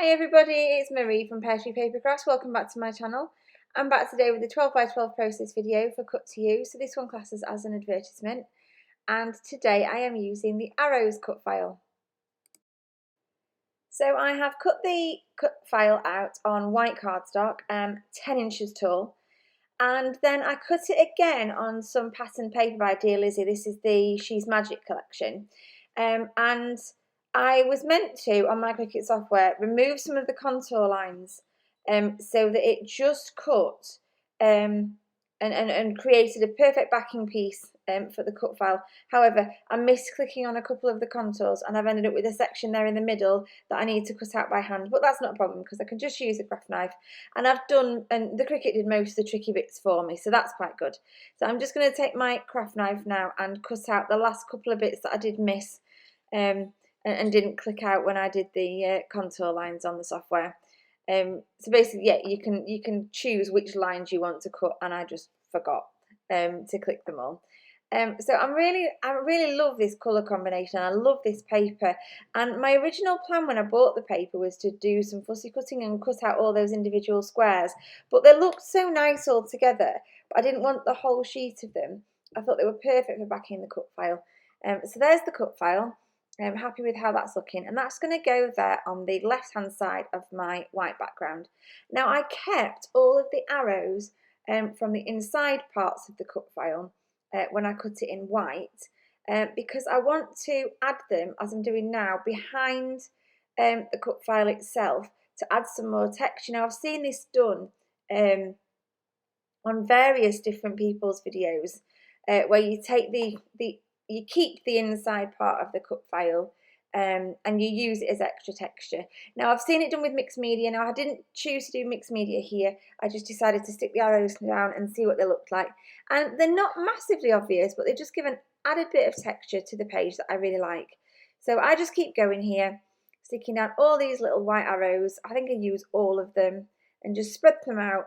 Hi everybody, it's Marie from Papercrafts. Welcome back to my channel. I'm back today with a 12 by 12 process video for cut to use. So this one classes as an advertisement. And today I am using the Arrows cut file. So I have cut the cut file out on white cardstock, 10 inches tall. And then I cut it again on some pattern paper by Dear Lizzy. This is the She's Magic collection. And I was meant to, on my Cricut software, remove some of the contour lines so that it just cut and created a perfect backing piece for the cut file. However, I missed clicking on a couple of the contours and I've ended up with a section there in the middle that I need to cut out by hand. But that's not a problem because I can just use a craft knife. And the Cricut did most of the tricky bits for me, so that's quite good. So I'm just going to take my craft knife now and cut out the last couple of bits that I did miss and didn't click out when I did the contour lines on the software. So basically, yeah, you can choose which lines you want to cut, and I just forgot to click them all. So I really love this colour combination. I love this paper, and my original plan when I bought the paper was to do some fussy cutting and cut out all those individual squares, but they looked so nice all together, but I didn't want the whole sheet of them. I thought they were perfect for backing the cut file. So there's the cut file. I'm happy with how that's looking, and that's going to go there on the left hand side of my white background. Now I kept all of the arrows from the inside parts of the cut file when I cut it in white because I want to add them, as I'm doing now, behind the cut file itself to add some more texture. Now I've seen this done on various different people's videos where you take you keep the inside part of the cut file and you use it as extra texture. Now I've seen it done with mixed media. Now I didn't choose to do mixed media here. I just decided to stick the arrows down and see what they looked like. And they're not massively obvious, but they just give an added bit of texture to the page that I really like. So I just keep going here, sticking down all these little white arrows. I think I use all of them and just spread them out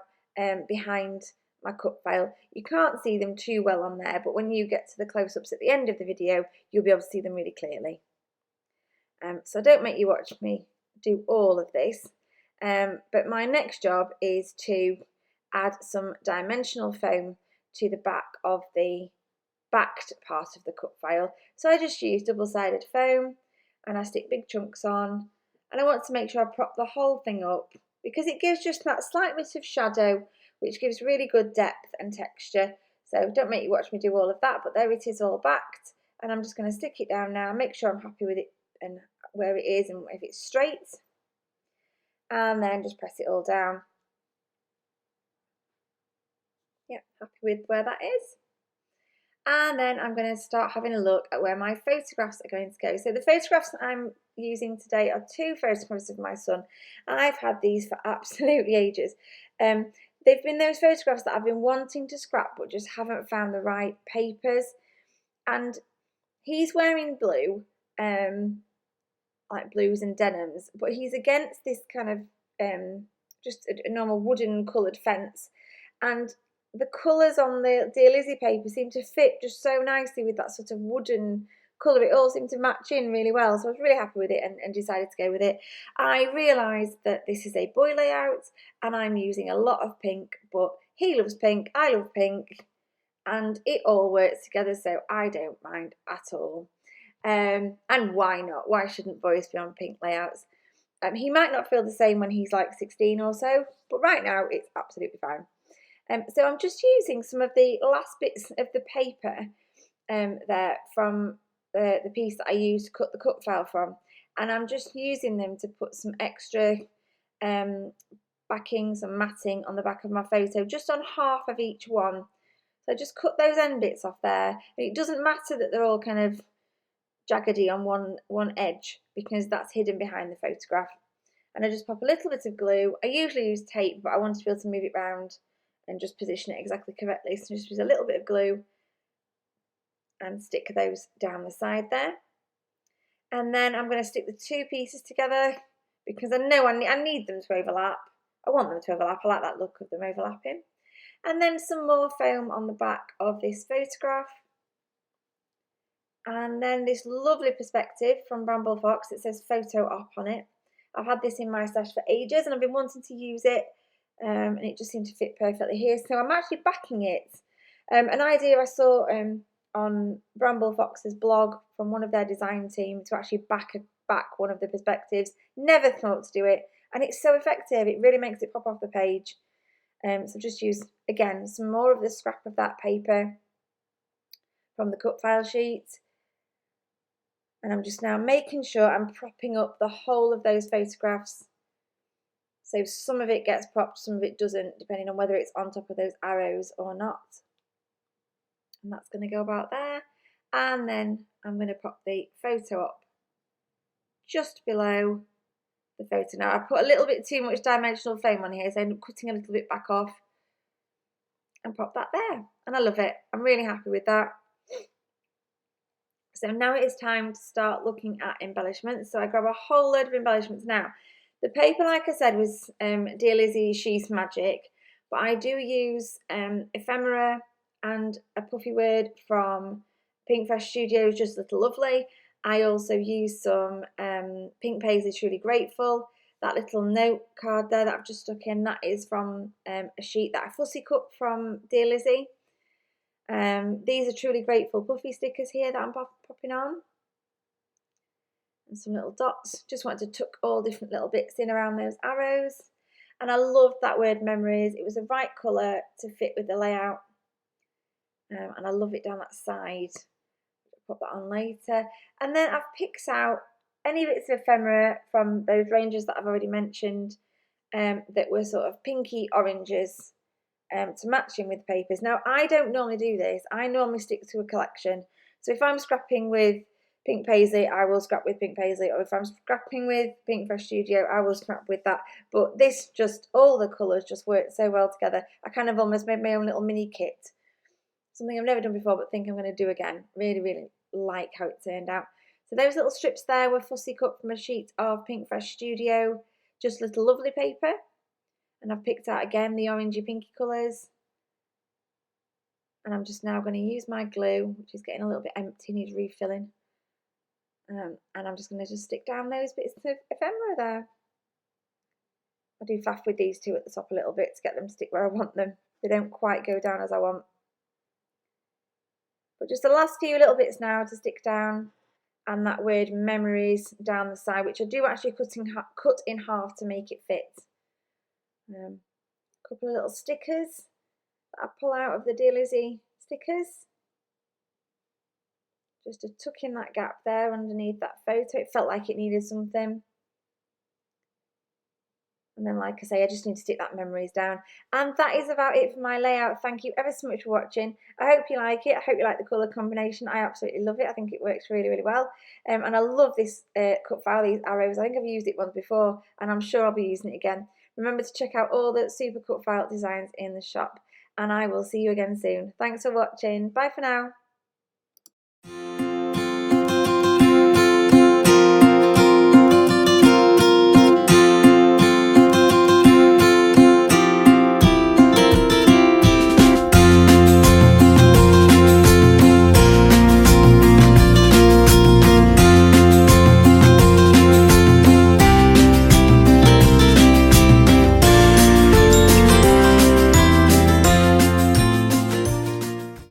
behind my cut file. You can't see them too well on there, but when you get to the close-ups at the end of the video, you'll be able to see them really clearly. So don't make you watch me do all of this, but my next job is to add some dimensional foam to the back of the backed part of the cut file. So I just use double-sided foam and I stick big chunks on, and I want to make sure I prop the whole thing up because it gives just that slight bit of shadow which gives really good depth and texture. So don't make you watch me do all of that, but there it is all backed, and I'm just going to stick it down now, make sure I'm happy with it and where it is and if it's straight, and then just press it all down. Yeah, happy with where that is. And then I'm going to start having a look at where my photographs are going to go. So the photographs that I'm using today are two photographs of my son. I've had these for absolutely ages. They've been those photographs that I've been wanting to scrap but just haven't found the right papers. And he's wearing blue, like blues and denims, but he's against this kind of just a normal wooden coloured fence. And the colours on the Dear Lizzy paper seem to fit just so nicely with that sort of wooden colour. It all seemed to match in really well, so I was really happy with it and decided to go with it. I realised that this is a boy layout and I'm using a lot of pink, but he loves pink, I love pink, and it all works together, so I don't mind at all. And why not? Why shouldn't boys be on pink layouts? He might not feel the same when he's like 16 or so, but right now it's absolutely fine. So I'm just using some of the last bits of the paper there from the piece that I used to cut the cut file from, and I'm just using them to put some extra backing, some matting on the back of my photo, just on half of each one. So I just cut those end bits off there, and it doesn't matter that they're all kind of jaggedy on one edge because that's hidden behind the photograph. And I just pop a little bit of glue. I usually use tape, but I wanted to be able to move it around and just position it exactly correctly. So just use a little bit of glue and stick those down the side there. And then I'm going to stick the two pieces together because I know I need them to overlap. I want them to overlap. I like that look of them overlapping. And then some more foam on the back of this photograph. And then this lovely perspective from Bramble Fox that says photo op on it. I've had this in my stash for ages and I've been wanting to use it, and it just seemed to fit perfectly here. So I'm actually backing it. An idea I saw on Bramble Fox's blog from one of their design team to actually back one of the perspectives. Never thought to do it, and it's so effective. It really makes it pop off the page. So just use, again, some more of the scrap of that paper from the cut file sheet. And I'm just now making sure I'm propping up the whole of those photographs. So some of it gets propped, some of it doesn't, depending on whether it's on top of those arrows or not. And that's going to go about there. And then I'm going to prop the photo up just below the photo. Now I put a little bit too much dimensional foam on here, so I'm cutting a little bit back off and pop that there. And I love it. I'm really happy with that. So now it is time to start looking at embellishments. So I grab a whole load of embellishments now. The paper, like I said, was Dear Lizzy She's Magic, but I do use ephemera and a puffy word from Pinkfresh Studios, Just Little Lovely. I also use some Pink Paislee Truly Grateful. That little note card there that I've just stuck in, that is from a sheet that I fussy cut from Dear Lizzy. These are Truly Grateful puffy stickers here that I'm popping on. And some little dots. Just wanted to tuck all different little bits in around those arrows. And I loved that word memories. It was the right colour to fit with the layout. And I love it down that side. I'll put that on later. And then I've picked out any bits of ephemera from those ranges that I've already mentioned, that were sort of pinky oranges, to match in with papers. Now, I don't normally do this. I normally stick to a collection. So if I'm scrapping with Pink Paislee, I will scrap with Pink Paislee, or if I'm scrapping with Pinkfresh Studio, I will scrap with that. But this just, all the colours just work so well together. I kind of almost made my own little mini kit. Something I've never done before, but think I'm going to do again. Really, really like how it turned out. So those little strips there were fussy cut from a sheet of Pinkfresh Studio, Just Little Lovely paper. And I've picked out again the orangey pinky colours. And I'm just now going to use my glue, which is getting a little bit empty, needs refilling. And I'm just going to stick down those bits of ephemera there. I do faff with these two at the top a little bit to get them to stick where I want them. They don't quite go down as I want. But just the last few little bits now to stick down, and that word memories down the side, which I do actually cut in half to make it fit. A couple of little stickers that I pull out of the Dear Lizzy stickers. Just to tuck in that gap there underneath that photo. It felt like it needed something. And then, like I say, I just need to stick that memories down. And that is about it for my layout. Thank you ever so much for watching. I hope you like it. I hope you like the colour combination. I absolutely love it. I think it works really, really well. And I love this cut file, these arrows. I think I've used it once before, and I'm sure I'll be using it again. Remember to check out all the super cut file designs in the shop. And I will see you again soon. Thanks for watching. Bye for now.